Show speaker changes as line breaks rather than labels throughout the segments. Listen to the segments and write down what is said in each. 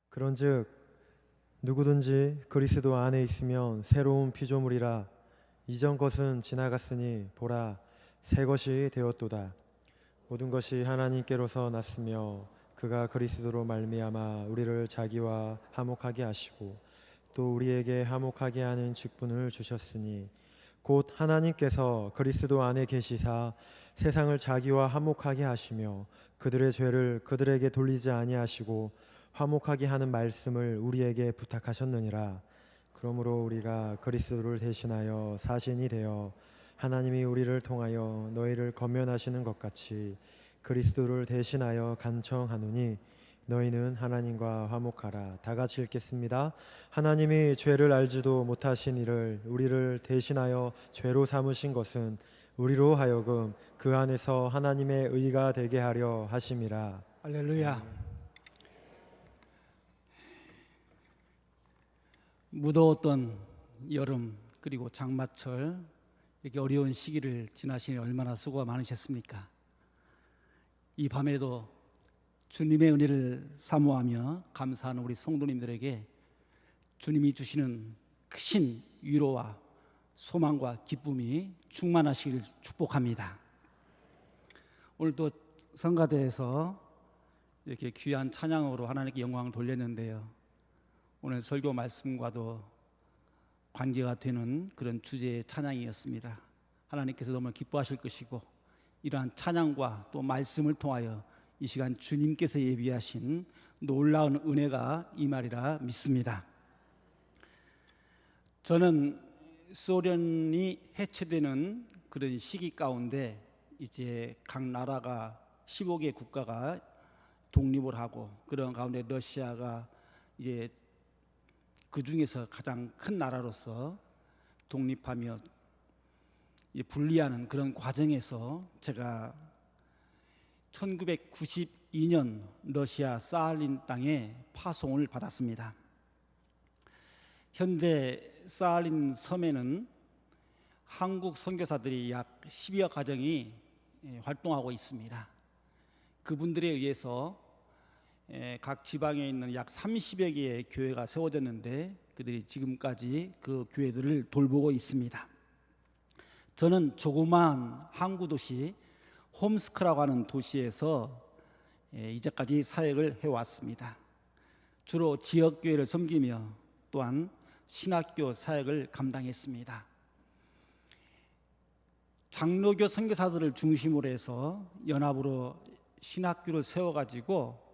그런즉 누구든지 그리스도 안에 있으면 새로운 피조물이라. 이전 것은 지나갔으니 보라, 새 것이 되었도다. 모든 것이 하나님께로서 났으며 그가 그리스도로 말미암아 우리를 자기와 화목하게 하시고 또 우리에게 화목하게 하는 직분을 주셨으니 곧 하나님께서 그리스도 안에 계시사 세상을 자기와 화목하게 하시며 그들의 죄를 그들에게 돌리지 아니하시고 화목하게 하는 말씀을 우리에게 부탁하셨느니라. 그러므로 우리가 그리스도를 대신하여 사신이 되어 하나님이 우리를 통하여 너희를 권면하시는 것 같이 그리스도를 대신하여 간청하노니 너희는 하나님과 화목하라. 다 같이 읽겠습니다. 하나님이 죄를 알지도 못하신 이를 우리를 대신하여 죄로 삼으신 것은 우리로 하여금 그 안에서 하나님의 의가 되게 하려 하심이라.
할렐루야. 무더웠던 여름 그리고 장마철 이렇게 어려운 시기를 지나시니 얼마나 수고가 많으셨습니까? 이 밤에도 주님의 은혜를 사모하며 감사하는 우리 성도님들에게 주님이 주시는 크신 위로와 소망과 기쁨이 충만하시길 축복합니다. 오늘도 성가대에서 이렇게 귀한 찬양으로 하나님께 영광을 돌렸는데요, 오늘 설교 말씀과도 관계가 되는 그런 주제의 찬양이었습니다. 하나님께서 너무 기뻐하실 것이고 이러한 찬양과 또 말씀을 통하여 이 시간 주님께서 예비하신 놀라운 은혜가 임하리라 믿습니다. 저는 소련이 해체되는 그런 시기 가운데 이제 각 나라가 15개 국가가 독립을 하고 그런 가운데 러시아가 이제 그 중에서 가장 큰 나라로서 독립하며 분리하는 그런 과정에서 제가 1992년 러시아 사할린 땅에 파송을 받았습니다. 현재 사할린 섬에는 한국 선교사들이 약 10여 가정이 활동하고 있습니다. 그분들에 의해서 각 지방에 있는 약 30여 개의 교회가 세워졌는데 그들이 지금까지 그 교회들을 돌보고 있습니다. 저는 조그마한 항구 도시 홈스크라고 하는 도시에서 이제까지 사역을 해왔습니다. 주로 지역교회를 섬기며 또한 신학교 사역을 감당했습니다. 장로교 선교사들을 중심으로 해서 연합으로 신학교를 세워가지고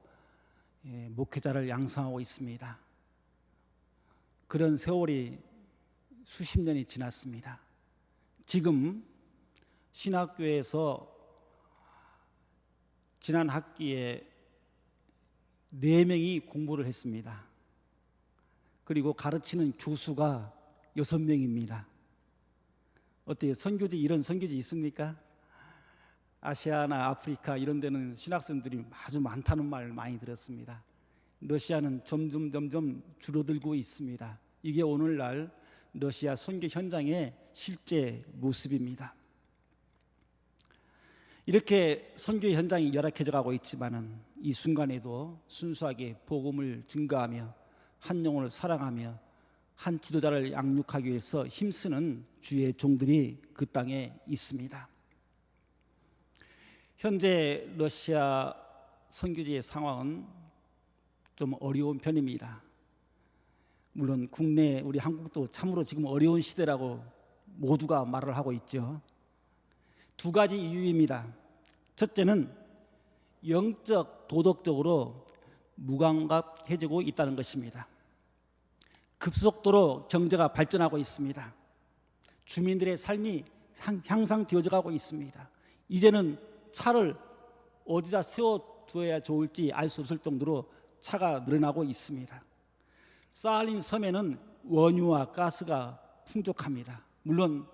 목회자를 양성하고 있습니다. 그런 세월이 수십 년이 지났습니다. 지금 신학교에서 지난 학기에 4명이 공부를 했습니다. 그리고 가르치는 교수가 6명입니다. 어때요? 선교지, 이런 선교지 있습니까? 아시아나 아프리카 이런 데는 신학생들이 아주 많다는 말 많이 들었습니다. 러시아는 점점 줄어들고 있습니다. 이게 오늘날 러시아 선교 현장의 실제 모습입니다. 이렇게 선교 현장이 열악해져 가고 있지만은 이 순간에도 순수하게 복음을 증거하며 한 영혼을 사랑하며 한 지도자를 양육하기 위해서 힘쓰는 주의 종들이 그 땅에 있습니다. 현재 러시아 선교지의 상황은 좀 어려운 편입니다. 물론 국내 우리 한국도 참으로 지금 어려운 시대라고 모두가 말을 하고 있죠. 2가지 이유입니다. 첫째는 영적, 도덕적으로 무감각해지고 있다는 것입니다. 급속도로 경제가 발전하고 있습니다. 주민들의 삶이 향상되어져 가고 있습니다. 이제는 차를 어디다 세워두어야 좋을지 알 수 없을 정도로 차가 늘어나고 있습니다. 사할린 섬에는 원유와 가스가 풍족합니다. 물론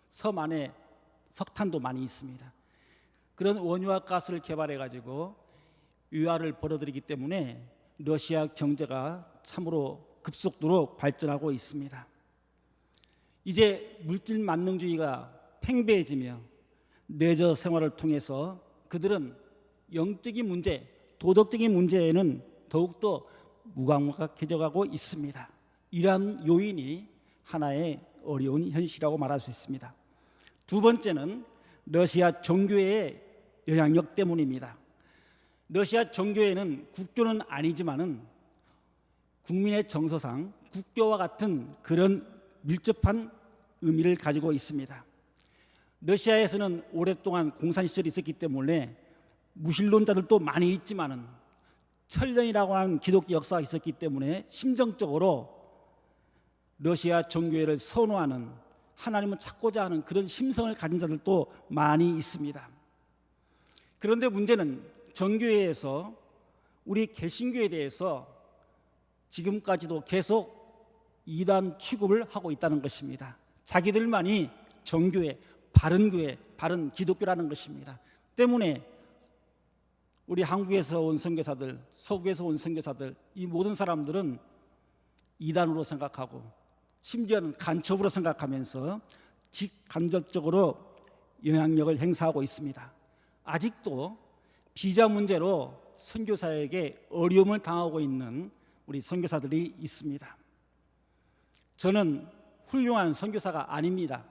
섬 안에 석탄도 많이 있습니다. 그런 원유와 가스를 개발해 가지고 위화를 벌어들이기 때문에 러시아 경제가 참으로 급속도로 발전하고 있습니다. 이제 물질 만능주의가 팽배해지며 내저 생활을 통해서 그들은 영적인 문제, 도덕적인 문제에는 더욱더 무감각해져가고 있습니다. 이러한 요인이 하나의 어려운 현실이라고 말할 수 있습니다. 두 번째는 러시아 종교의 영향력 때문입니다. 러시아 종교에는 국교는 아니지만은 국민의 정서상 국교와 같은 그런 밀접한 의미를 가지고 있습니다. 러시아에서는 오랫동안 공산시절이 있었기 때문에 무신론자들도 많이 있지만은 천년이라고 하는 기독교 역사가 있었기 때문에 심정적으로 러시아 종교를 선호하는, 하나님을 찾고자 하는 그런 심성을 가진 자들도 많이 있습니다. 그런데 문제는 정교회에서 우리 개신교에 대해서 지금까지도 계속 이단 취급을 하고 있다는 것입니다. 자기들만이 정교회, 바른 교회, 바른 기독교라는 것입니다. 때문에 우리 한국에서 온 선교사들, 서구에서 온 선교사들, 이 모든 사람들은 이단으로 생각하고 심지어는 간첩으로 생각하면서 직간접적으로 영향력을 행사하고 있습니다. 아직도 비자 문제로 선교사에게 어려움을 당하고 있는 우리 선교사들이 있습니다. 저는 훌륭한 선교사가 아닙니다.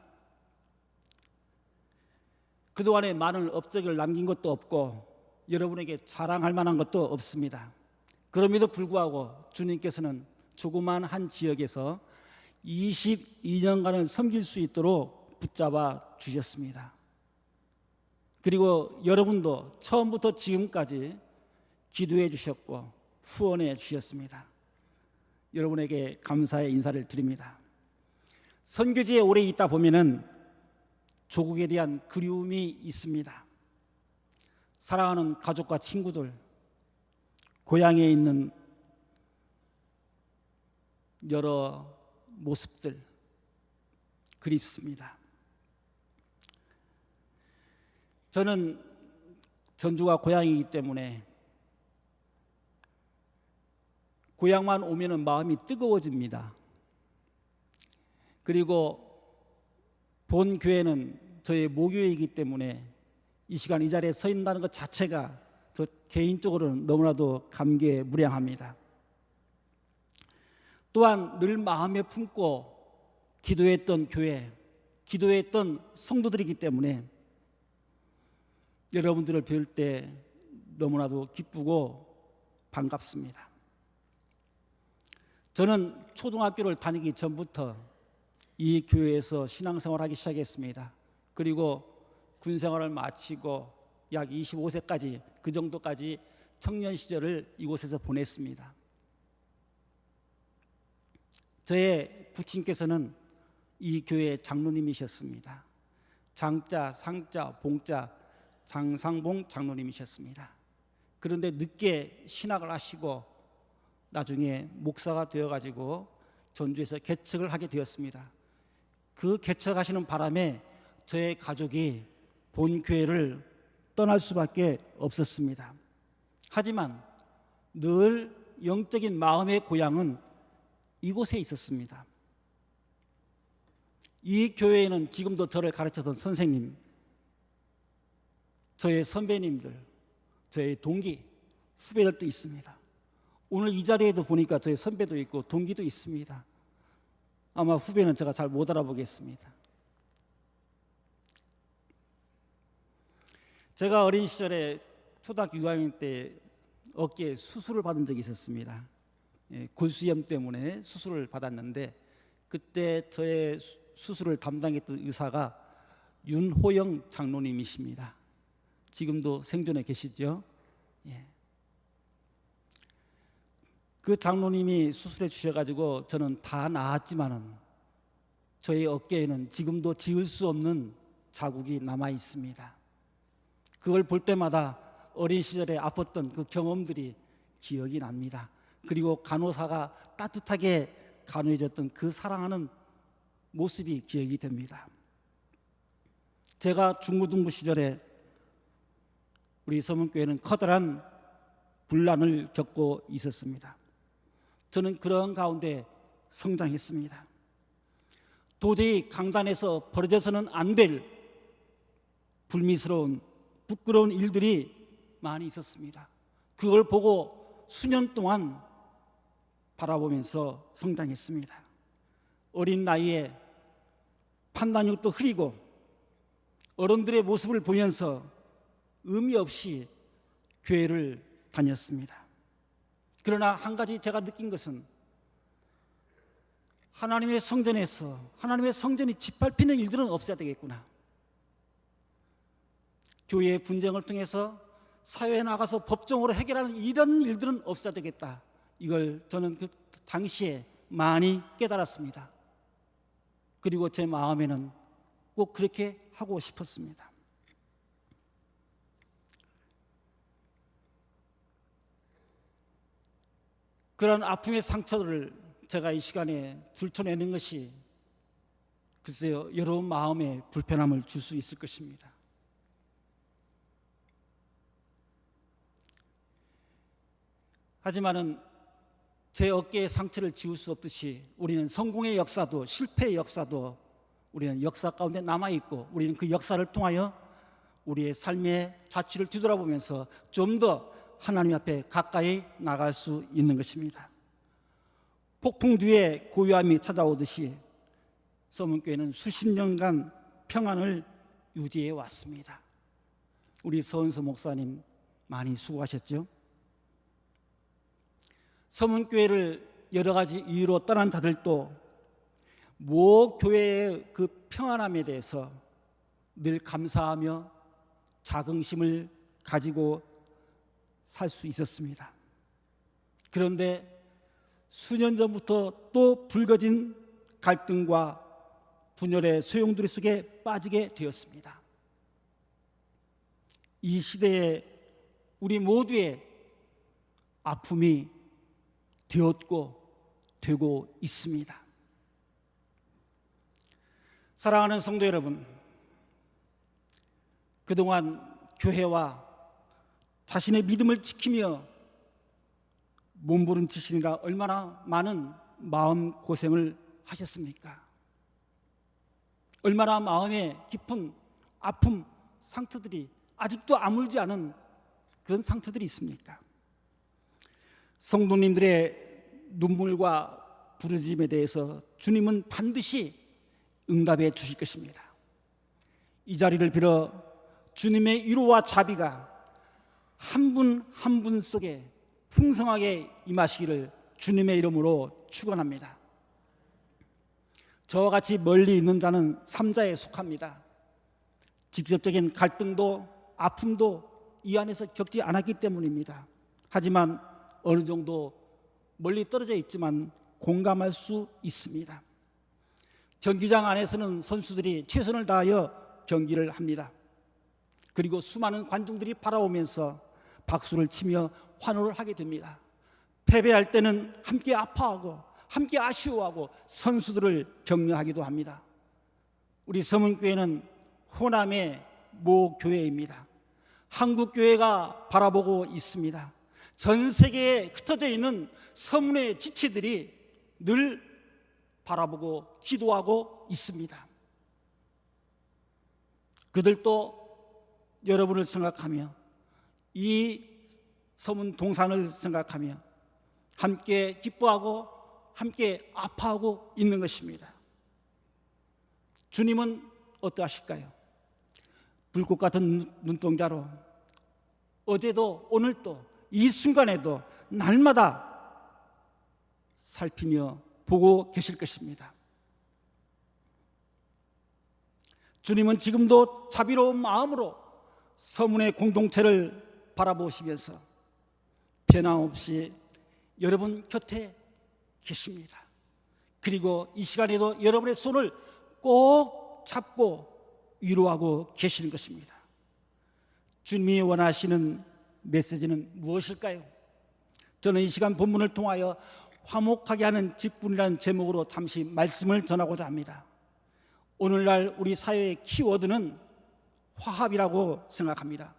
그동안에 많은 업적을 남긴 것도 없고 여러분에게 자랑할 만한 것도 없습니다. 그럼에도 불구하고 주님께서는 조그만 한 지역에서 22년간을 섬길 수 있도록 붙잡아 주셨습니다. 그리고 여러분도 처음부터 지금까지 기도해 주셨고 후원해 주셨습니다. 여러분에게 감사의 인사를 드립니다. 선교지에 오래 있다 보면은 조국에 대한 그리움이 있습니다. 사랑하는 가족과 친구들, 고향에 있는 여러 모습들 그립습니다. 저는 전주가 고향이기 때문에 고향만 오면은 마음이 뜨거워집니다. 그리고 본 교회는 저의 모교이기 때문에 이 시간 이 자리에 서 있다는 것 자체가 저 개인적으로는 너무나도 감개무량합니다. 또한 늘 마음에 품고 기도했던 교회, 기도했던 성도들이기 때문에 여러분들을 뵐 때 너무나도 기쁘고 반갑습니다. 저는 초등학교를 다니기 전부터 이 교회에서 신앙생활을 하기 시작했습니다. 그리고 군생활을 마치고 약 25세까지 그 정도까지 청년 시절을 이곳에서 보냈습니다. 저의 부친께서는 이 교회의 장로님이셨습니다. 장자, 상자, 봉자, 장상봉 장로님이셨습니다. 그런데 늦게 신학을 하시고 나중에 목사가 되어가지고 전주에서 개척을 하게 되었습니다. 그 개척하시는 바람에 저의 가족이 본 교회를 떠날 수밖에 없었습니다. 하지만 늘 영적인 마음의 고향은 이곳에 있었습니다. 이 교회에는 지금도 저를 가르쳤던 선생님, 저의 선배님들, 저의 동기, 후배들도 있습니다. 오늘 이 자리에도 보니까 저의 선배도 있고 동기도 있습니다. 아마 후배는 제가 잘 못 알아보겠습니다. 제가 어린 시절에 초등학교 6학년 때 어깨에 수술을 받은 적이 있었습니다. 골수염 때문에 수술을 받았는데 그때 저의 수술을 담당했던 의사가 윤호영 장로님이십니다. 지금도 생존해 계시죠? 예. 그 장로님이 수술해 주셔가지고 저는 다 나았지만은 저의 어깨에는 지금도 지울 수 없는 자국이 남아 있습니다. 그걸 볼 때마다 어린 시절에 아팠던 그 경험들이 기억이 납니다. 그리고 간호사가 따뜻하게 간호해줬던 그 사랑하는 모습이 기억이 됩니다. 제가 중고등부 시절에 우리 서문교회는 커다란 분란을 겪고 있었습니다. 저는 그런 가운데 성장했습니다. 도저히 강단에서 벌어져서는 안 될 불미스러운 부끄러운 일들이 많이 있었습니다. 그걸 보고 수년 동안 바라보면서 성장했습니다. 어린 나이에 판단력도 흐리고 어른들의 모습을 보면서 의미 없이 교회를 다녔습니다. 그러나 한 가지 제가 느낀 것은 하나님의 성전에서 하나님의 성전이 짓밟히는 일들은 없어야 되겠구나. 교회의 분쟁을 통해서 사회에 나가서 법정으로 해결하는 이런 일들은 없어야 되겠다. 이걸 저는 그 당시에 많이 깨달았습니다. 그리고 제 마음에는 꼭 그렇게 하고 싶었습니다. 그런 아픔의 상처를 제가 이 시간에 들춰내는 것이 글쎄요, 여러분 마음에 불편함을 줄 수 있을 것입니다. 하지만은 제 어깨에 상처를 지울 수 없듯이 우리는 성공의 역사도 실패의 역사도 우리는 역사 가운데 남아있고 우리는 그 역사를 통하여 우리의 삶의 자취를 뒤돌아보면서 좀 더 하나님 앞에 가까이 나갈 수 있는 것입니다. 폭풍 뒤에 고요함이 찾아오듯이 서문교회는 수십 년간 평안을 유지해 왔습니다. 우리 서은서 목사님 많이 수고하셨죠? 서문교회를 여러 가지 이유로 떠난 자들도 모 교회의 그 평안함에 대해서 늘 감사하며 자긍심을 가지고 살 수 있었습니다. 그런데 수년 전부터 또 불거진 갈등과 분열의 소용돌이 속에 빠지게 되었습니다. 이 시대에 우리 모두의 아픔이 되었고 되고 있습니다. 사랑하는 성도 여러분, 그동안 교회와 자신의 믿음을 지키며 몸부림치시느라 얼마나 많은 마음고생을 하셨습니까? 얼마나 마음에 깊은 아픔, 상처들이 아직도 아물지 않은 그런 상처들이 있습니까? 성도님들의 눈물과 부르짖음에 대해서 주님은 반드시 응답해 주실 것입니다. 이 자리를 빌어 주님의 위로와 자비가 한 분 한 분 속에 풍성하게 임하시기를 주님의 이름으로 축원합니다. 저와 같이 멀리 있는 자는 삼자에 속합니다. 직접적인 갈등도 아픔도 이 안에서 겪지 않았기 때문입니다. 하지만 어느 정도 멀리 떨어져 있지만 공감할 수 있습니다. 경기장 안에서는 선수들이 최선을 다하여 경기를 합니다. 그리고 수많은 관중들이 바라보면서 박수를 치며 환호를 하게 됩니다. 패배할 때는 함께 아파하고 함께 아쉬워하고 선수들을 격려하기도 합니다. 우리 서문교회는 호남의 모 교회입니다. 한국 교회가 바라보고 있습니다. 전 세계에 흩어져 있는 서문의 지체들이 늘 바라보고 기도하고 있습니다. 그들도 여러분을 생각하며 이 서문 동산을 생각하며 함께 기뻐하고 함께 아파하고 있는 것입니다. 주님은 어떠하실까요? 불꽃 같은 눈동자로 어제도 오늘도 이 순간에도 날마다 살피며 보고 계실 것입니다. 주님은 지금도 자비로운 마음으로 서문의 공동체를 바라보시면서 변함없이 여러분 곁에 계십니다. 그리고 이 시간에도 여러분의 손을 꼭 잡고 위로하고 계시는 것입니다. 주님이 원하시는 메시지는 무엇일까요? 저는 이 시간 본문을 통하여 화목하게 하는 직분이라는 제목으로 잠시 말씀을 전하고자 합니다. 오늘날 우리 사회의 키워드는 화합이라고 생각합니다.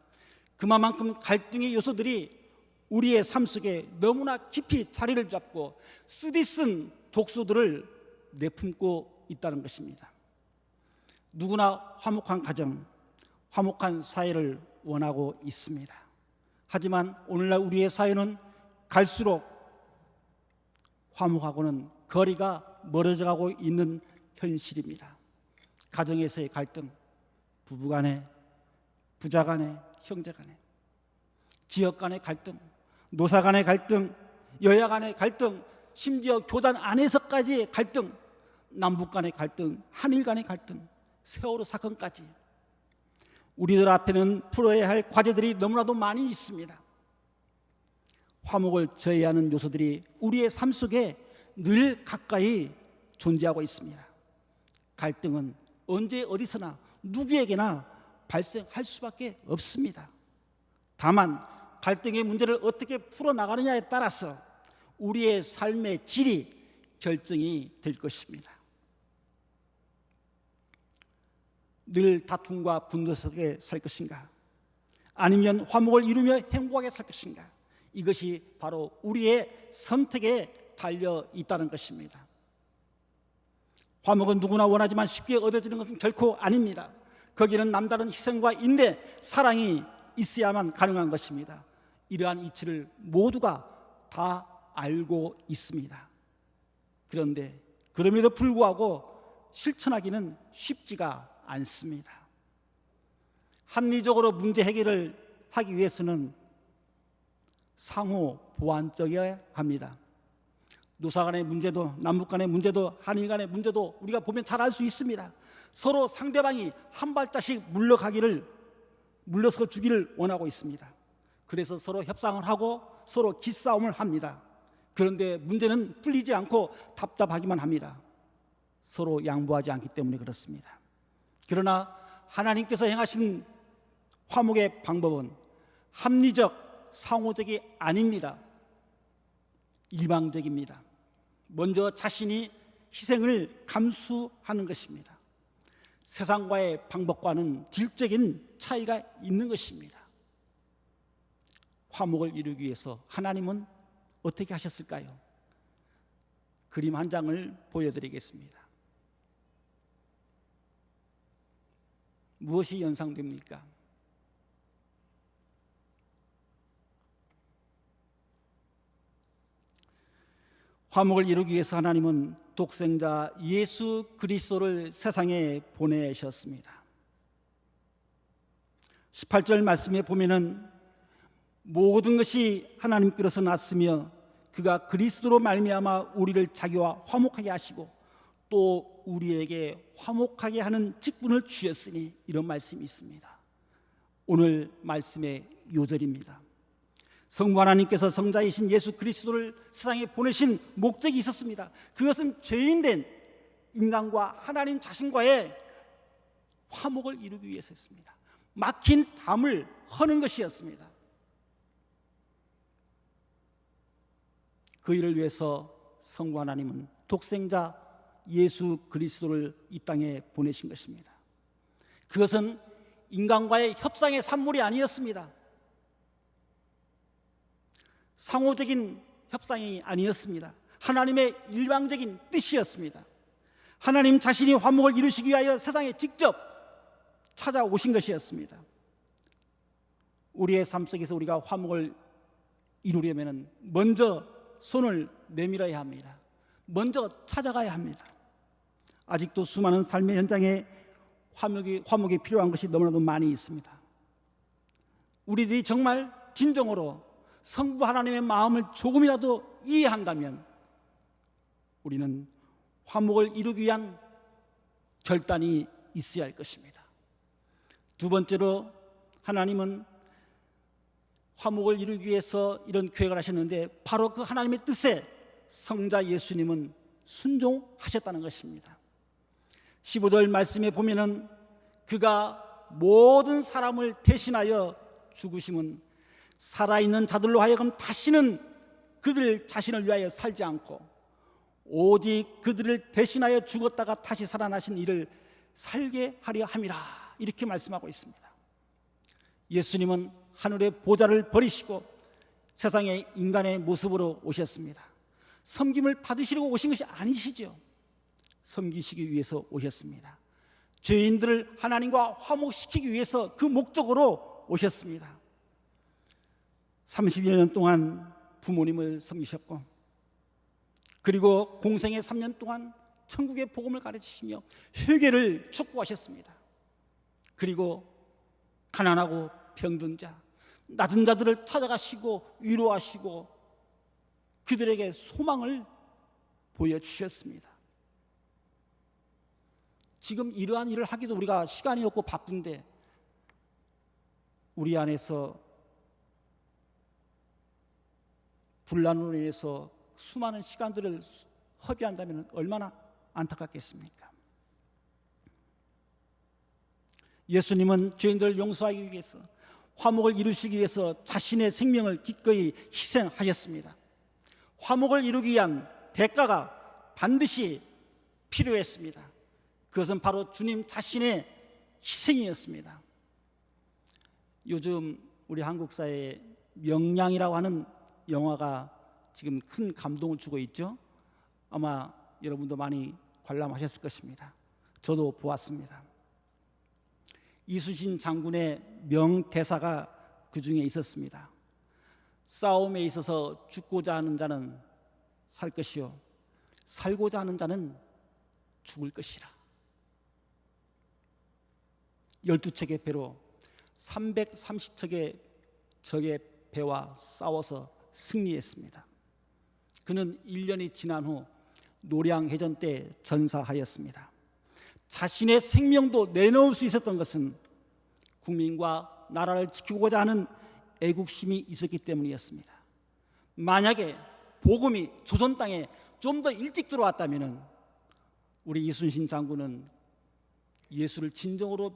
그만큼 갈등의 요소들이 우리의 삶 속에 너무나 깊이 자리를 잡고 쓰디쓴 독소들을 내품고 있다는 것입니다. 누구나 화목한 가정, 화목한 사회를 원하고 있습니다. 하지만 오늘날 우리의 사회는 갈수록 화목하고는 거리가 멀어져 가고 있는 현실입니다. 가정에서의 갈등, 부부 간에, 부자 간에, 형제 간에, 지역 간의 갈등, 노사 간의 갈등, 여야 간의 갈등, 심지어 교단 안에서까지의 갈등, 남북 간의 갈등, 한일 간의 갈등, 세월호 사건까지 우리들 앞에는 풀어야 할 과제들이 너무나도 많이 있습니다. 화목을 저해하는 요소들이 우리의 삶 속에 늘 가까이 존재하고 있습니다. 갈등은 언제 어디서나 누구에게나 발생할 수밖에 없습니다. 다만 갈등의 문제를 어떻게 풀어나가느냐에 따라서 우리의 삶의 질이 결정이 될 것입니다. 늘 다툼과 분노 속에 살 것인가? 아니면 화목을 이루며 행복하게 살 것인가? 이것이 바로 우리의 선택에 달려 있다는 것입니다. 화목은 누구나 원하지만 쉽게 얻어지는 것은 결코 아닙니다. 거기는 남다른 희생과 인내, 사랑이 있어야만 가능한 것입니다. 이러한 이치를 모두가 다 알고 있습니다. 그런데 그럼에도 불구하고 실천하기는 쉽지가 않습니다. 합리적으로 문제 해결을 하기 위해서는 상호 보완적이어야 합니다. 노사 간의 문제도, 남북 간의 문제도, 한일 간의 문제도 우리가 보면 잘 알 수 있습니다. 서로 상대방이 한 발짝씩 물러서 주기를 원하고 있습니다. 그래서 서로 협상을 하고 서로 기싸움을 합니다. 그런데 문제는 풀리지 않고 답답하기만 합니다. 서로 양보하지 않기 때문에 그렇습니다. 그러나 하나님께서 행하신 화목의 방법은 합리적, 상호적이 아닙니다. 일방적입니다. 먼저 자신이 희생을 감수하는 것입니다. 세상과의 방법과는 질적인 차이가 있는 것입니다. 화목을 이루기 위해서 하나님은 어떻게 하셨을까요? 그림 한 장을 보여드리겠습니다. 무엇이 연상됩니까? 화목을 이루기 위해서 하나님은 독생자 예수 그리스도를 세상에 보내셨습니다. 18절 말씀에 보면은 모든 것이 하나님께로서 났으며 그가 그리스도로 말미암아 우리를 자기와 화목하게 하시고 또 우리에게 화목하게 하는 직분을 주셨으니, 이런 말씀이 있습니다. 오늘 말씀의 요절입니다. 성부 하나님께서 성자이신 예수 그리스도를 세상에 보내신 목적이 있었습니다. 그것은 죄인된 인간과 하나님 자신과의 화목을 이루기 위해서였습니다. 막힌 담을 허는 것이었습니다. 그 일을 위해서 성부 하나님은 독생자 예수 그리스도를 이 땅에 보내신 것입니다. 그것은 인간과의 협상의 산물이 아니었습니다. 상호적인 협상이 아니었습니다. 하나님의 일방적인 뜻이었습니다. 하나님 자신이 화목을 이루시기 위하여 세상에 직접 찾아오신 것이었습니다. 우리의 삶 속에서 우리가 화목을 이루려면 먼저 손을 내밀어야 합니다. 먼저 찾아가야 합니다. 아직도 수많은 삶의 현장에 화목이 필요한 것이 너무나도 많이 있습니다. 우리들이 정말 진정으로 성부 하나님의 마음을 조금이라도 이해한다면 우리는 화목을 이루기 위한 결단이 있어야 할 것입니다. 두 번째로 하나님은 화목을 이루기 위해서 이런 계획을 하셨는데 바로 그 하나님의 뜻에 성자 예수님은 순종하셨다는 것입니다. 15절 말씀에 보면은 그가 모든 사람을 대신하여 죽으심은 살아있는 자들로 하여금 다시는 그들 자신을 위하여 살지 않고 오직 그들을 대신하여 죽었다가 다시 살아나신 이를 살게 하려 함이라, 이렇게 말씀하고 있습니다. 예수님은 하늘의 보좌를 버리시고 세상에 인간의 모습으로 오셨습니다. 섬김을 받으시려고 오신 것이 아니시죠. 섬기시기 위해서 오셨습니다. 죄인들을 하나님과 화목시키기 위해서 그 목적으로 오셨습니다. 30여 년 동안 부모님을 섬기셨고 그리고 공생의 3년 동안 천국의 복음을 가르치시며 회개를 촉구하셨습니다. 그리고 가난하고 병든 자, 낮은 자들을 찾아가시고 위로하시고 그들에게 소망을 보여주셨습니다. 지금 이러한 일을 하기도 우리가 시간이 없고 바쁜데 우리 안에서 분란으로 인해서 수많은 시간들을 허비한다면 얼마나 안타깝겠습니까? 예수님은 죄인들을 용서하기 위해서, 화목을 이루시기 위해서 자신의 생명을 기꺼이 희생하셨습니다. 화목을 이루기 위한 대가가 반드시 필요했습니다. 그것은 바로 주님 자신의 희생이었습니다. 요즘 우리 한국 사회에 명량이라고 하는 영화가 지금 큰 감동을 주고 있죠. 아마 여러분도 많이 관람하셨을 것입니다. 저도 보았습니다. 이순신 장군의 명대사가 그 중에 있었습니다. 싸움에 있어서 죽고자 하는 자는 살 것이요 살고자 하는 자는 죽을 것이라. 12척의 배로 330척의 적의 배와 싸워서 승리했습니다. 그는 1년이 지난 후 노량해전 때 전사하였습니다. 자신의 생명도 내놓을 수 있었던 것은 국민과 나라를 지키고자 하는 애국심이 있었기 때문이었습니다. 만약에 복음이 조선 땅에 좀 더 일찍 들어왔다면 우리 이순신 장군은 예수를 진정으로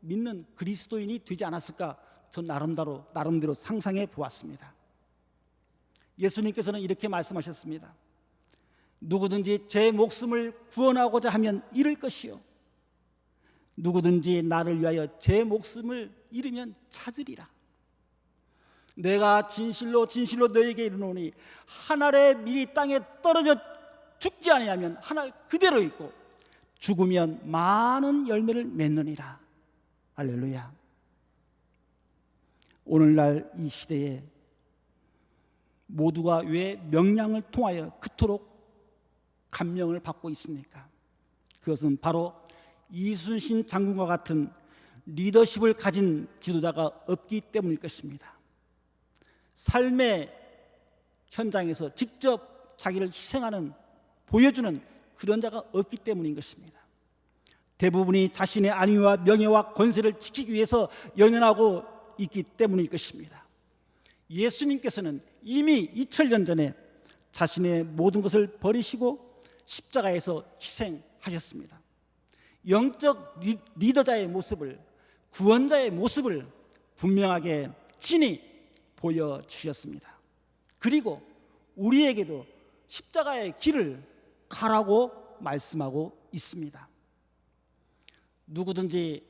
믿는 그리스도인이 되지 않았을까, 전 나름대로 상상해 보았습니다. 예수님께서는 이렇게 말씀하셨습니다. 누구든지 제 목숨을 구원하고자 하면 잃을 것이요 누구든지 나를 위하여 제 목숨을 잃으면 찾으리라. 내가 진실로 진실로 너에게 이르노니 한 알의 밀이 땅에 떨어져 죽지 아니하면 한 알 그대로 있고 죽으면 많은 열매를 맺느니라. 할렐루야. 오늘날 이 시대에 모두가 왜 명량을 통하여 그토록 감명을 받고 있습니까? 그것은 바로 이순신 장군과 같은 리더십을 가진 지도자가 없기 때문일 것입니다. 삶의 현장에서 직접 자기를 희생하는, 보여주는 그런 자가 없기 때문인 것입니다. 대부분이 자신의 안위와 명예와 권세를 지키기 위해서 연연하고 있기 때문일 것입니다. 예수님께서는 이미 2000년 전에 자신의 모든 것을 버리시고 십자가에서 희생하셨습니다. 영적 리더자의 모습을, 구원자의 모습을 분명하게 친히 보여주셨습니다. 그리고 우리에게도 십자가의 길을 가라고 말씀하고 있습니다. 누구든지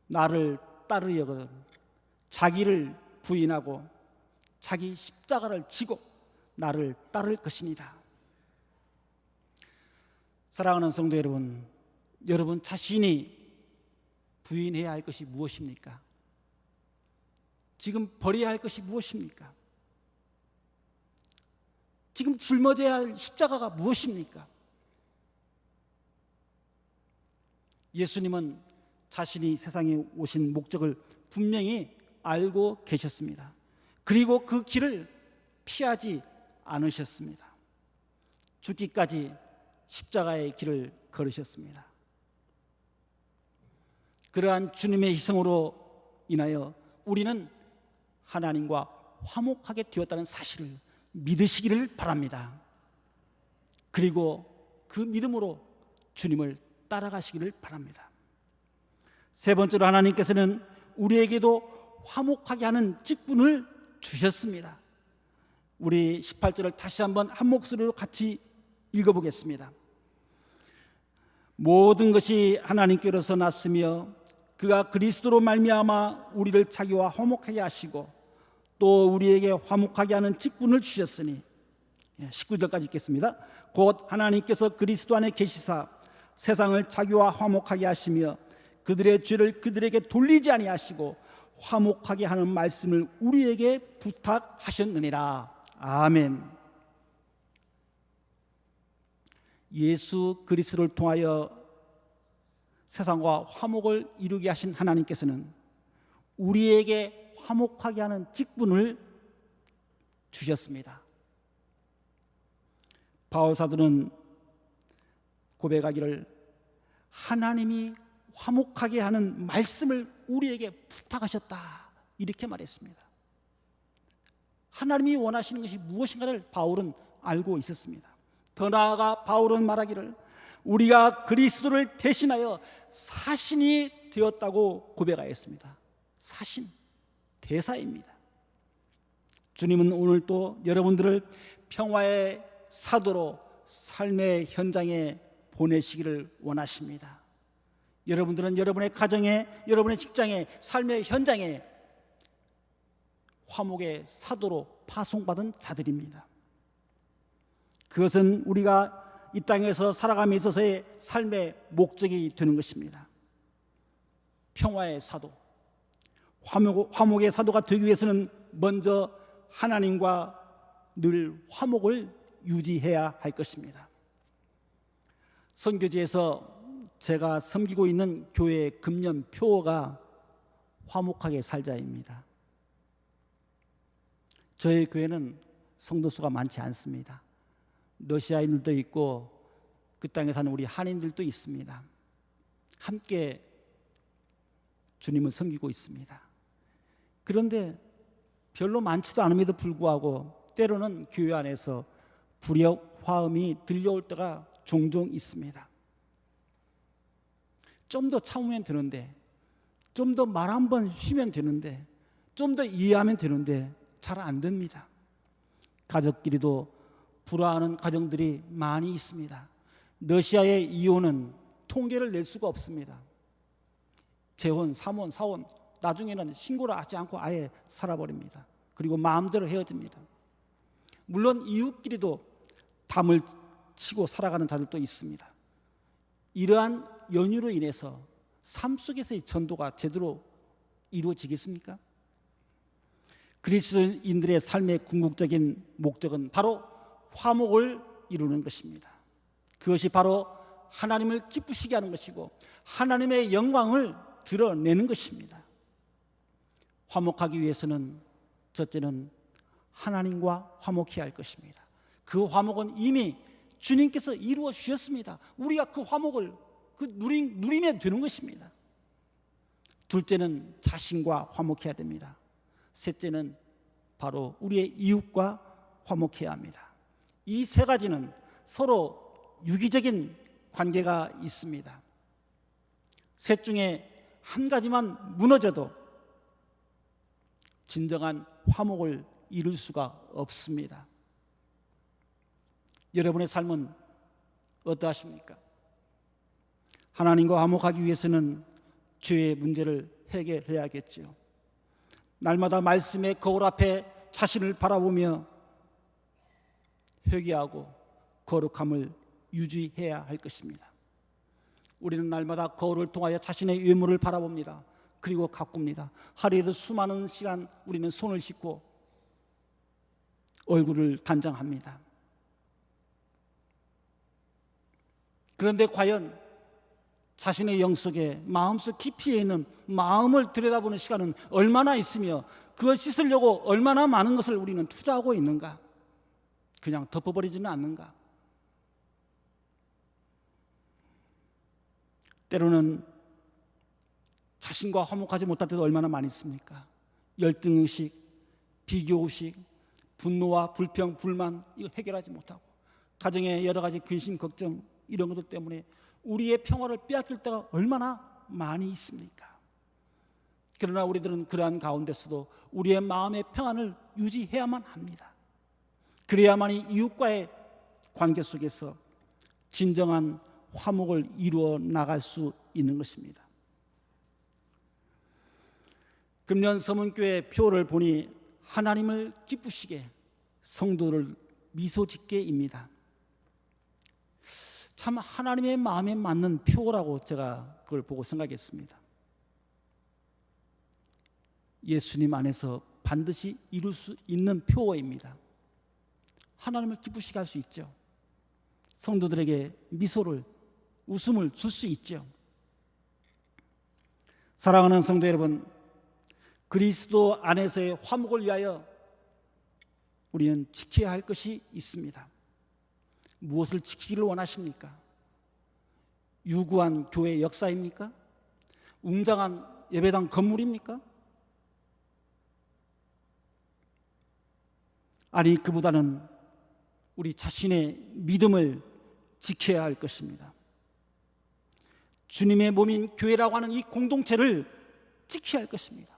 나를 따르려거든 자기를 부인하고 자기 십자가를 지고 나를 따를 것이니라. 사랑하는 성도 여러분, 여러분 자신이 부인해야 할 것이 무엇입니까? 지금 버려야 할 것이 무엇입니까? 지금 짊어져야 할 십자가가 무엇입니까? 예수님은 자신이 세상에 오신 목적을 분명히 알고 계셨습니다. 그리고 그 길을 피하지 않으셨습니다. 죽기까지 십자가의 길을 걸으셨습니다. 그러한 주님의 희생으로 인하여 우리는 하나님과 화목하게 되었다는 사실을 믿으시기를 바랍니다. 그리고 그 믿음으로 주님을 따라가시기를 바랍니다. 세 번째로 하나님께서는 우리에게도 화목하게 하는 직분을 주셨습니다. 우리 18절을 다시 한번 한 목소리로 같이 읽어보겠습니다. 모든 것이 하나님께로서 났으며 그가 그리스도로 말미암아 우리를 자기와 화목하게 하시고 또 우리에게 화목하게 하는 직분을 주셨으니 19절까지 읽겠습니다. 곧 하나님께서 그리스도 안에 계시사 세상을 자기와 화목하게 하시며 그들의 죄를 그들에게 돌리지 아니하시고 화목하게 하는 말씀을 우리에게 부탁하셨느니라. 아멘. 예수 그리스도를 통하여 세상과 화목을 이루게 하신 하나님께서는 우리에게 화목하게 하는 직분을 주셨습니다. 바울 사도는 고백하기를 하나님이 화목하게 하는 말씀을 우리에게 부탁하셨다, 이렇게 말했습니다. 하나님이 원하시는 것이 무엇인가를 바울은 알고 있었습니다. 더 나아가 바울은 말하기를 우리가 그리스도를 대신하여 사신이 되었다고 고백하였습니다. 사신, 대사입니다. 주님은 오늘 또 여러분들을 평화의 사도로 삶의 현장에 보내시기를 원하십니다. 여러분들은 여러분의 가정에, 여러분의 직장에, 삶의 현장에 화목의 사도로 파송받은 자들입니다. 그것은 우리가 이 땅에서 살아감에 있어서의 삶의 목적이 되는 것입니다. 평화의 사도, 화목의 사도가 되기 위해서는 먼저 하나님과 늘 화목을 유지해야 할 것입니다. 선교지에서 제가 섬기고 있는 교회의 금년 표어가 화목하게 살자입니다. 저희 교회는 성도 수가 많지 않습니다. 러시아인들도 있고 그 땅에 사는 우리 한인들도 있습니다. 함께 주님을 섬기고 있습니다. 그런데 별로 많지도 않음에도 불구하고 때로는 교회 안에서 불협 화음이 들려올 때가 종종 있습니다. 좀 더 참으면 되는데, 좀 더 말 한 번 쉬면 되는데, 좀 더 이해하면 되는데 잘 안 됩니다. 가족끼리도 불화하는 가정들이 많이 있습니다. 러시아의 이혼은 통계를 낼 수가 없습니다. 재혼, 삼혼, 사혼, 나중에는 신고를 하지 않고 아예 살아버립니다. 그리고 마음대로 헤어집니다. 물론 이웃끼리도 담을 치고 살아가는 자들도 있습니다. 이러한 연유로 인해서 삶 속에서의 전도가 제대로 이루어지겠습니까? 그리스도인들의 삶의 궁극적인 목적은 바로 화목을 이루는 것입니다. 그것이 바로 하나님을 기쁘시게 하는 것이고 하나님의 영광을 드러내는 것입니다. 화목하기 위해서는 첫째는 하나님과 화목해야 할 것입니다. 그 화목은 이미 주님께서 이루어 주셨습니다. 우리가 그 화목을 누리면 되는 것입니다. 둘째는 자신과 화목해야 됩니다. 셋째는 바로 우리의 이웃과 화목해야 합니다. 이 세 가지는 서로 유기적인 관계가 있습니다. 셋 중에 한 가지만 무너져도 진정한 화목을 이룰 수가 없습니다. 여러분의 삶은 어떠하십니까? 하나님과 화목하기 위해서는 죄의 문제를 해결해야겠죠. 날마다 말씀의 거울 앞에 자신을 바라보며 회개하고 거룩함을 유지해야 할 것입니다. 우리는 날마다 거울을 통하여 자신의 외모를 바라봅니다. 그리고 가꿉니다. 하루에도 수많은 시간 우리는 손을 씻고 얼굴을 단장합니다. 그런데 과연 자신의 영속에 마음속 깊이에 있는 마음을 들여다보는 시간은 얼마나 있으며 그걸 씻으려고 얼마나 많은 것을 우리는 투자하고 있는가? 그냥 덮어버리지는 않는가? 때로는 자신과 화목하지 못할 때도 얼마나 많이 있습니까? 열등의식, 비교의식, 분노와 불평, 불만 이거 해결하지 못하고 가정의 여러 가지 근심, 걱정 이런 것들 때문에 우리의 평화를 빼앗길 때가 얼마나 많이 있습니까? 그러나 우리들은 그러한 가운데서도 우리의 마음의 평안을 유지해야만 합니다. 그래야만이 이웃과의 관계 속에서 진정한 화목을 이루어 나갈 수 있는 것입니다. 금년 서문교회 표를 보니 하나님을 기쁘시게 성도를 미소 짓게입니다. 참 하나님의 마음에 맞는 표라고 제가 그걸 보고 생각했습니다. 예수님 안에서 반드시 이룰 수 있는 표어입니다. 하나님을 기쁘시게 할 수 있죠. 성도들에게 미소를, 웃음을 줄 수 있죠. 사랑하는 성도 여러분, 그리스도 안에서의 화목을 위하여 우리는 지켜야 할 것이 있습니다. 무엇을 지키기를 원하십니까? 유구한 교회 역사입니까? 웅장한 예배당 건물입니까? 아니, 그보다는 우리 자신의 믿음을 지켜야 할 것입니다. 주님의 몸인 교회라고 하는 이 공동체를 지켜야 할 것입니다.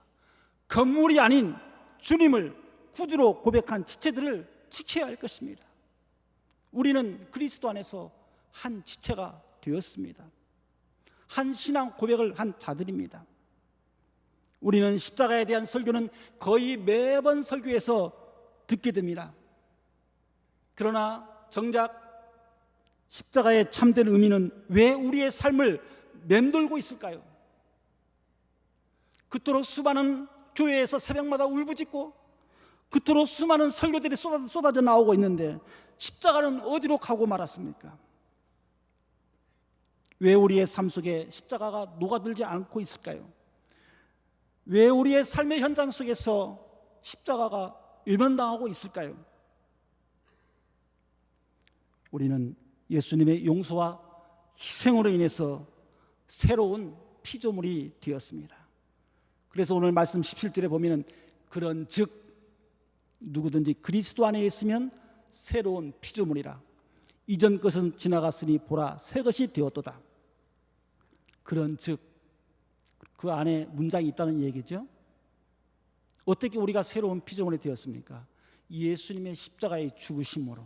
건물이 아닌 주님을 구주로 고백한 지체들을 지켜야 할 것입니다. 우리는 그리스도 안에서 한 지체가 되었습니다. 한 신앙 고백을 한 자들입니다. 우리는 십자가에 대한 설교는 거의 매번 설교에서 듣게 됩니다. 그러나 정작 십자가의 참된 의미는 왜 우리의 삶을 맴돌고 있을까요? 그토록 수많은 교회에서 새벽마다 울부짖고 그토록 수많은 설교들이 쏟아져 나오고 있는데 십자가는 어디로 가고 말았습니까? 왜 우리의 삶 속에 십자가가 녹아들지 않고 있을까요? 왜 우리의 삶의 현장 속에서 십자가가 외면당하고 있을까요? 우리는 예수님의 용서와 희생으로 인해서 새로운 피조물이 되었습니다. 그래서 오늘 말씀 17절에 보면은 그런즉 누구든지 그리스도 안에 있으면 새로운 피조물이라 이전 것은 지나갔으니 보라 새 것이 되었도다. 그런즉 그 안에 문장이 있다는 얘기죠. 어떻게 우리가 새로운 피조물이 되었습니까? 예수님의 십자가의 죽으심으로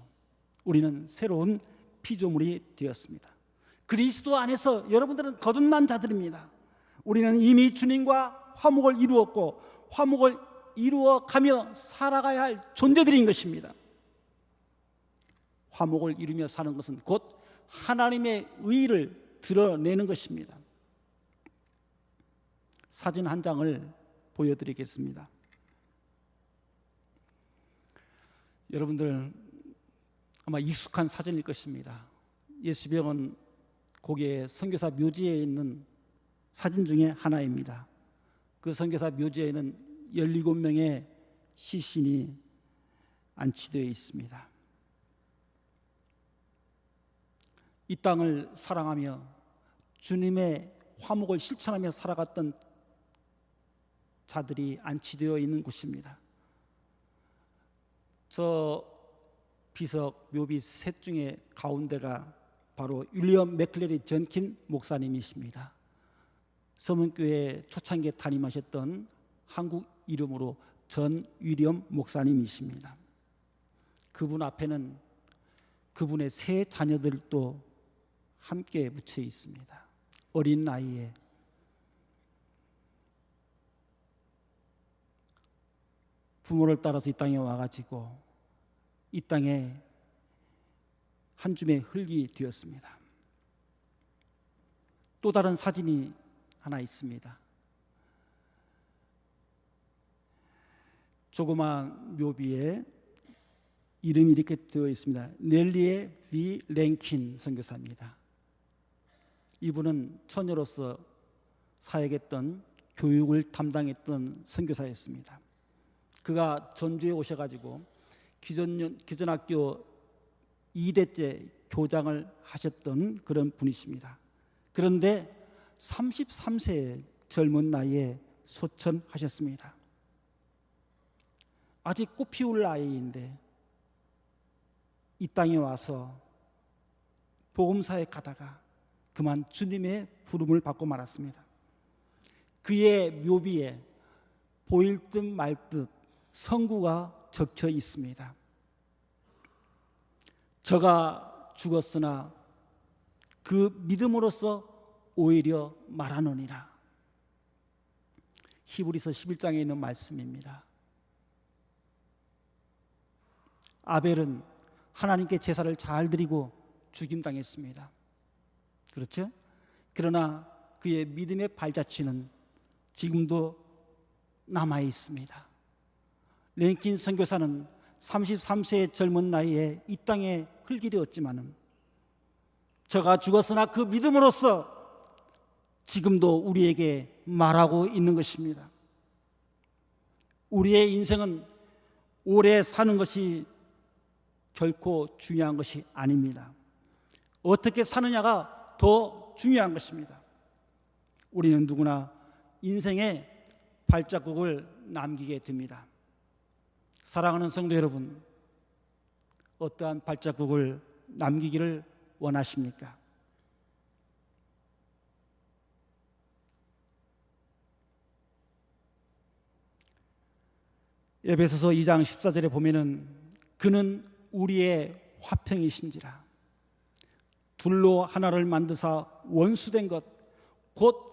우리는 새로운 피조물이 되었습니다. 그리스도 안에서 여러분들은 거듭난 자들입니다. 우리는 이미 주님과 화목을 이루었고 화목을 이루어가며 살아가야 할 존재들인 것입니다. 화목을 이루며 사는 것은 곧 하나님의 의를 드러내는 것입니다. 사진 한 장을 보여드리겠습니다. 여러분들 아마 익숙한 사진일 것입니다. 예수병원 고개 선교사 묘지에 있는 사진 중에 하나입니다. 그 선교사 묘지에는 17명의 시신이 안치되어 있습니다. 이 땅을 사랑하며 주님의 화목을 실천하며 살아갔던 자들이 안치되어 있는 곳입니다. 저 비석 묘비 셋 중에 가운데가 바로 윌리엄 맥클레리 전킨 목사님이십니다. 서문교회 초창기에 담임하셨던 한국 이름으로 전 윌리엄 목사님이십니다. 그분 앞에는 그분의 세 자녀들도 함께 묻혀 있습니다. 어린 나이에 부모를 따라서 이 땅에 와가지고 이 땅에 한 줌의 흙이 되었습니다. 또 다른 사진이 하나 있습니다. 조그마한 묘비에 이름이 이렇게 되어 있습니다. 넬리에 V. 랭킨 선교사입니다. 이분은 처녀로서 사역했던 교육을 담당했던 선교사였습니다. 그가 전주에 오셔가지고 기존학교 2대째 교장을 하셨던 그런 분이십니다. 그런데 33세의 젊은 나이에 소천하셨습니다. 아직 꽃 피울 나이인데 이 땅에 와서 복음사에 가다가 그만 주님의 부름을 받고 말았습니다. 그의 묘비에 보일 듯 말 듯 성구가 적혀 있습니다. 저가 죽었으나 그 믿음으로써 오히려 말하노니라. 히브리서 11장에 있는 말씀입니다. 아벨은 하나님께 제사를 잘 드리고 죽임당했습니다. 그렇죠? 그러나 그의 믿음의 발자취는 지금도 남아 있습니다. 랭킨 선교사는 33세의 젊은 나이에 이 땅에 흙이 되었지만은 저가 죽었으나 그 믿음으로써 지금도 우리에게 말하고 있는 것입니다. 우리의 인생은 오래 사는 것이 결코 중요한 것이 아닙니다. 어떻게 사느냐가 더 중요한 것입니다. 우리는 누구나 인생의 발자국을 남기게 됩니다. 사랑하는 성도 여러분, 어떠한 발자국을 남기기를 원하십니까? 에베소서 2장 14절에 보면은 그는 우리의 화평이신지라 둘로 하나를 만드사 원수된 것 곧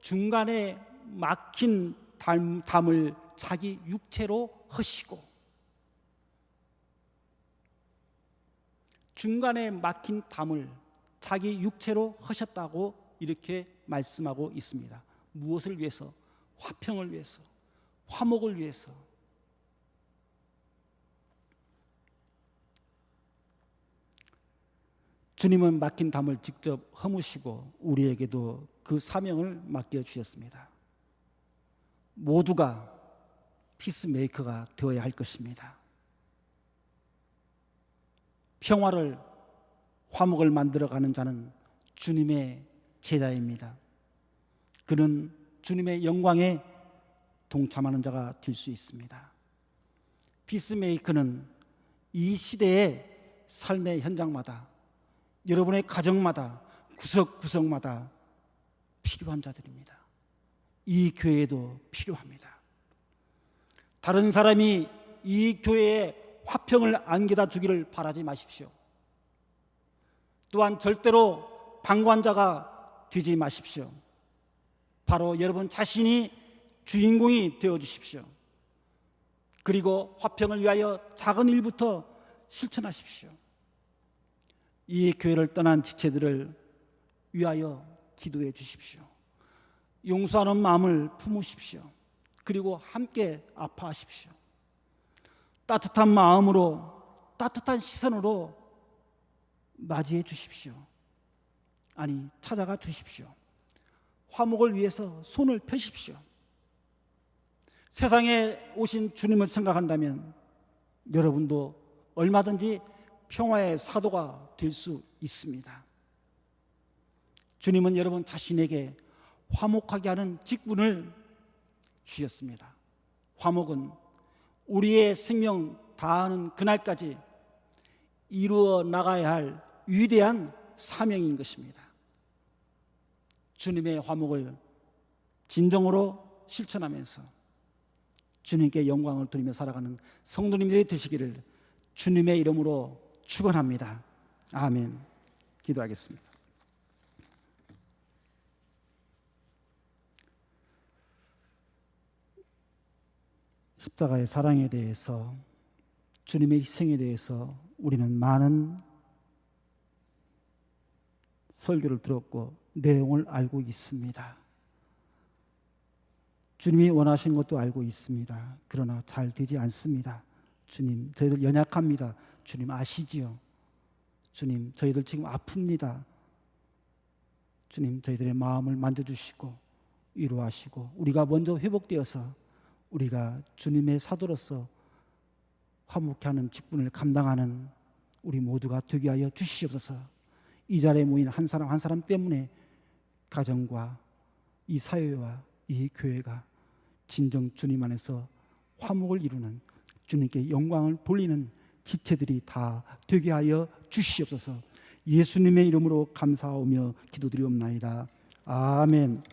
중간에 막힌 담을 자기 육체로 허시고, 중간에 막힌 담을 자기 육체로 허셨다고 이렇게 말씀하고 있습니다. 무엇을 위해서? 화평을 위해서, 화목을 위해서. 주님은 막힌 담을 직접 허무시고 우리에게도 그 사명을 맡겨주셨습니다. 모두가 피스메이커가 되어야 할 것입니다. 평화를, 화목을 만들어가는 자는 주님의 제자입니다. 그는 주님의 영광에 동참하는 자가 될 수 있습니다. 피스메이커는 이 시대의 삶의 현장마다, 여러분의 가정마다, 구석구석마다 필요한 자들입니다. 이 교회에도 필요합니다. 다른 사람이 이 교회에 화평을 안겨다 주기를 바라지 마십시오. 또한 절대로 방관자가 되지 마십시오. 바로 여러분 자신이 주인공이 되어 주십시오. 그리고 화평을 위하여 작은 일부터 실천하십시오. 이 교회를 떠난 지체들을 위하여 기도해 주십시오. 용서하는 마음을 품으십시오. 그리고 함께 아파하십시오. 따뜻한 마음으로, 따뜻한 시선으로 맞이해 주십시오. 아니, 찾아가 주십시오. 화목을 위해서 손을 펴십시오. 세상에 오신 주님을 생각한다면 여러분도 얼마든지 평화의 사도가 될 수 있습니다. 주님은 여러분 자신에게 화목하게 하는 직분을 주셨습니다. 화목은 우리의 생명 다하는 그날까지 이루어 나가야 할 위대한 사명인 것입니다. 주님의 화목을 진정으로 실천하면서 주님께 영광을 돌리며 살아가는 성도님들이 되시기를 주님의 이름으로 축원합니다. 아멘. 기도하겠습니다. 십자가의 사랑에 대해서, 주님의 희생에 대해서 우리는 많은 설교를 들었고 내용을 알고 있습니다. 주님이 원하신 것도 알고 있습니다. 그러나 잘 되지 않습니다. 주님, 저희들 연약합니다. 주님 아시지요? 주님, 저희들 지금 아픕니다. 주님, 저희들의 마음을 만져주시고 위로하시고 우리가 먼저 회복되어서 우리가 주님의 사도로서 화목케 하는 직분을 감당하는 우리 모두가 되게 하여 주시옵소서. 이 자리에 모인 한 사람 한 사람 때문에 가정과 이 사회와 이 교회가 진정 주님 안에서 화목을 이루는, 주님께 영광을 돌리는 지체들이 다 되게 하여 주시옵소서. 예수님의 이름으로 감사하며 기도드리옵나이다. 아멘.